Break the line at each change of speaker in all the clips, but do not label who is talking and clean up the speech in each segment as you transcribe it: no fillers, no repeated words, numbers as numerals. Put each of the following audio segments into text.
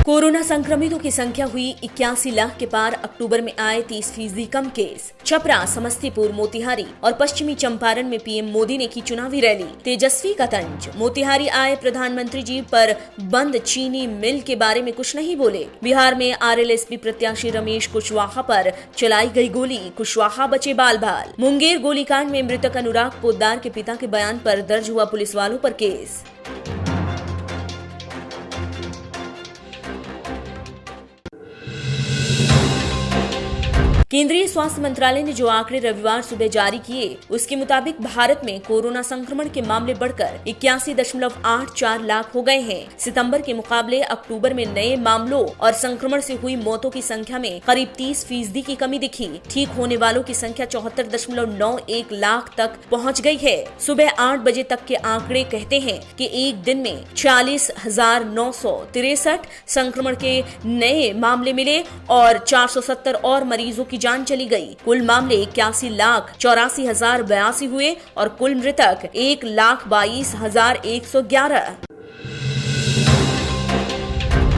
Corona संक्रमितों की संख्या हुई 81 लाख के पार। अक्टूबर में आए 30% कम केस। छपरा, समस्तीपुर, मोतिहारी और पश्चिमी चंपारण में पीएम मोदी ने की चुनावी रैली। तेजस्वी का तंज। मोतिहारी आए प्रधानमंत्री जी पर बंद चीनी मिल के बारे में कुछ नहीं बोले। बिहार में आरएलएसपी प्रत्याशी रमेश कुशवाहा पर चलाई गई गोली। कुशवाहा बचे बाल बाल। मुंगेर गोलीकांड में मृतक अनुराग पोद्दार के पिता के बयान पर दर्ज हुआ पुलिस वालों पर केस। केंद्रीय स्वास्थ्य मंत्रालय ने जो आंकड़े रविवार सुबह जारी किए, उसके मुताबिक भारत में कोरोना संक्रमण के मामले बढ़कर 81.84 लाख हो गए हैं। सितंबर के मुकाबले अक्टूबर में नए मामलों और संक्रमण से हुई मौतों की संख्या में करीब 30% की कमी दिखी। ठीक होने वालों की संख्या 74.91 लाख तक पहुंच गई है। सुबह 8 बजे तक के आंकड़े कहते हैं कि एक दिन में 40,963 संक्रमण के नए मामले मिले और 470 और मरीजों की जान चली गई। कुल मामले 81,84,082 हुए और कुल मृतक 1,22,111।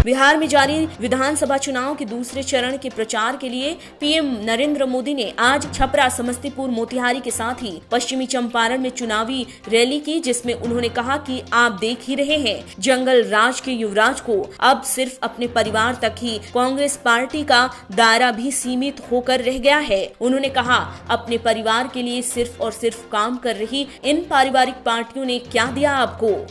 बिहार में जारी विधानसभा चुनाव के दूसरे चरण के प्रचार के लिए पीएम नरेंद्र मोदी ने आज छपरा, समस्तीपुर, मोतिहारी के साथ ही पश्चिमी चंपारण में चुनावी रैली की, जिसमें उन्होंने कहा कि आप देख ही रहे हैं, जंगल राज के युवराज को अब सिर्फ अपने परिवार तक ही कांग्रेस पार्टी का दायरा भी सीमित होकर रह गया है। उन्होंने कहा, अपने परिवार के लिए सिर्फ और सिर्फ काम कर रही इन पारिवारिक पार्टियों ने क्या दिया आपको।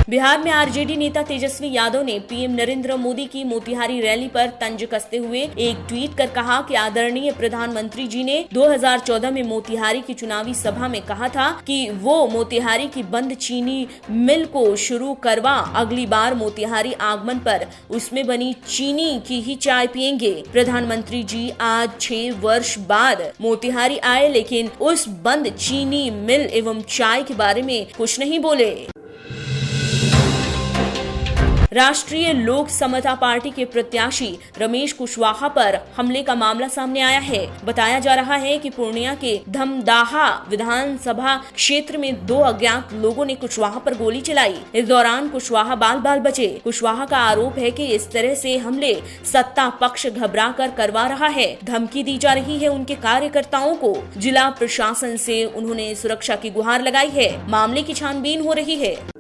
बिहार में आरजेडी नेता तेजस्वी यादव ने पीएम नरेंद्र मोदी की मोतिहारी रैली पर तंज कसते हुए एक ट्वीट कर कहा कि आदरणीय प्रधानमंत्री जी ने 2014 में मोतिहारी की चुनावी सभा में कहा था कि वो मोतिहारी की बंद चीनी मिल को शुरू करवा अगली बार मोतिहारी आगमन पर उसमें बनी चीनी की ही चाय पिएंगे। प्रधानमंत्री जी आज 6 वर्ष बाद मोतिहारी आए, लेकिन उस बंद चीनी मिल एवं चाय के बारे में कुछ नहीं बोले। राष्ट्रीय लोक समता पार्टी के प्रत्याशी रमेश कुशवाहा पर हमले का मामला सामने आया है। बताया जा रहा है कि पूर्णिया के धमदाहा विधानसभा क्षेत्र में 2 अज्ञात लोगों ने कुशवाहा पर गोली चलाई। इस दौरान कुशवाहा बाल बाल बचे। कुशवाहा का आरोप है कि इस तरह से हमले सत्ता पक्ष घबरा कर करवा रहा है। धमकी दी जा रही है उनके कार्यकर्ताओं को। जिला प्रशासन से उन्होंने सुरक्षा की गुहार लगाई है। मामले की छानबीन हो रही है।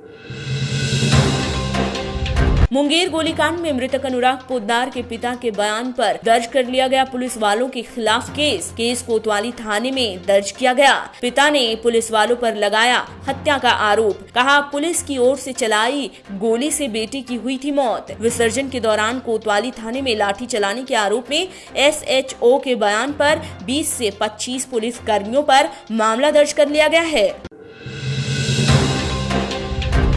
मुंगेर गोलीकांड में मृतक अनुराग पोद्दार के पिता के बयान पर दर्ज कर लिया गया पुलिस वालों के खिलाफ केस कोतवाली थाने में दर्ज किया गया। पिता ने पुलिस वालों पर लगाया हत्या का आरोप। कहा, पुलिस की ओर से चलाई गोली से बेटी की हुई थी मौत। विसर्जन के दौरान कोतवाली थाने में लाठी चलाने के आरोप में एसएचओ के बयान पर 20 से 25 पुलिस कर्मियों पर मामला दर्ज कर लिया गया है।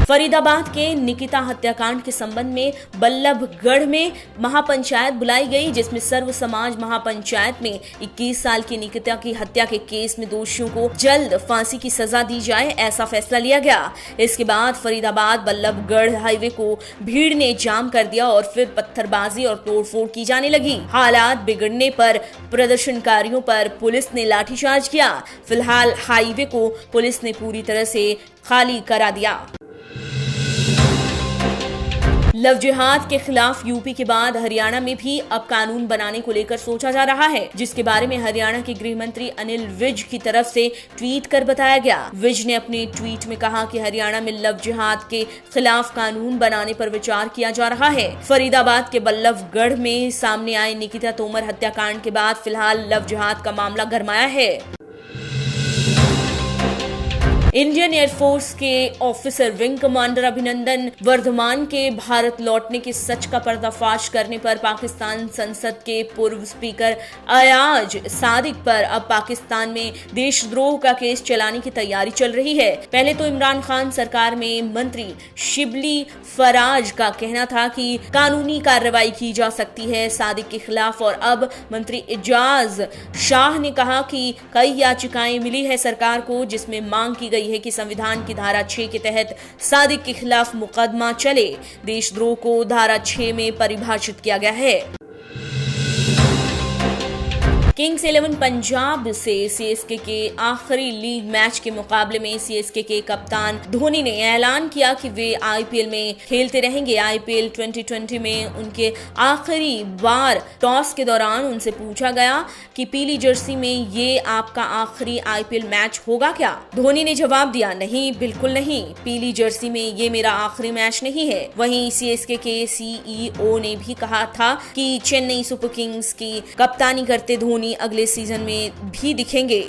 फरीदाबाद के निकिता हत्याकांड के संबंध में बल्लभगढ़ में महापंचायत बुलाई गई, जिसमें सर्व समाज महापंचायत में 21 साल की निकिता की हत्या के केस में दोषियों को जल्द फांसी की सजा दी जाए, ऐसा फैसला लिया गया। इसके बाद फरीदाबाद बल्लभगढ़ हाईवे को भीड़ ने जाम कर दिया और फिर पत्थरबाजी और तोड़फोड़ की जाने लगी। हालात बिगड़ने पर प्रदर्शनकारियों पर पुलिस ने लाठीचार्ज किया। फिलहाल हाईवे को पुलिस ने पूरी तरह से खाली करा दिया। लव जिहाद के खिलाफ यूपी के बाद हरियाणा में भी अब कानून बनाने को लेकर सोचा जा रहा है, जिसके बारे में हरियाणा के गृह मंत्री अनिल विज की तरफ से ट्वीट कर बताया गया। विज ने अपने ट्वीट में कहा कि हरियाणा में लव जिहाद के खिलाफ कानून बनाने पर विचार किया जा रहा है। फरीदाबाद के बल्लभगढ़ में सामने आए निकिता तोमर हत्याकांड के बाद फिलहाल लव जिहाद का मामला गरमाया है। इंडियन एयरफोर्स के officer wing commander Abhinandan Varthaman के भारत लौटने के सच का पर्दाफाश करने पर पाकिस्तान संसद के पूर्व स्पीकर अयाज सादिक पर अब पाकिस्तान में देशद्रोह का केस चलाने की तैयारी चल रही है। पहले तो इमरान खान सरकार में मंत्री शिबली फराज का कहना था कि कानूनी कार्रवाई की जा सकती है सादिक के खिलाफ, और अब मंत्री एजाज शाह ने कहा कि कई याचिकाएं मिली है सरकार को, जिसमें मांग की गई है कि संविधान की धारा 6 के तहत सादिक के खिलाफ मुकदमा चले। देशद्रोह को धारा 6 में परिभाषित किया गया है। किंग्स 11 पंजाब से सीएसके के आखिरी लीग मैच के मुकाबले में सीएसके के कप्तान धोनी ने ऐलान किया कि वे आईपीएल में खेलते रहेंगे। आईपीएल 2020 में उनके आखिरी बार टॉस के दौरान उनसे पूछा गया कि पीली जर्सी में ये आपका आखिरी आईपीएल मैच होगा क्या? धोनी ने जवाब दिया, नहीं, बिल्कुल नहीं, पीली जर्सी में ये मेरा आखिरी मैच नहीं है। वहीं सीएसके के सीईओ ने भी कहा था कि चेन्नई सुपर किंग्स की कप्तानी करते धोनी अगले सीजन में भी दिखेंगे।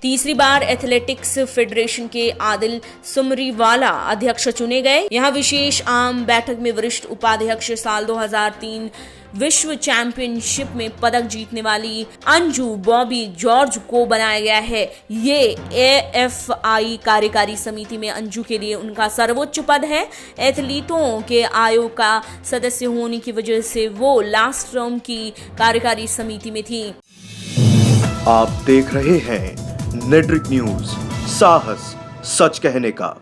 तीसरी बार एथलेटिक्स फेडरेशन के आदिल सुमरीवाला अध्यक्ष चुने गए। यहां विशेष आम बैठक में वरिष्ठ उपाध्यक्ष साल 2003 विश्व चैंपियनशिप में पदक जीतने वाली अंजू बॉबी जॉर्ज को बनाया गया है। ये एएफआई कार्यकारी समिति में अंजू के लिए उनका सर्वोच्च पद है। एथलीटों के आयोग का सदस्य होने की वजह से वो लास्ट टर्म की कार्यकारी समिति में थी।
आप देख रहे हैं नेट्रिक न्यूज, साहस सच कहने का।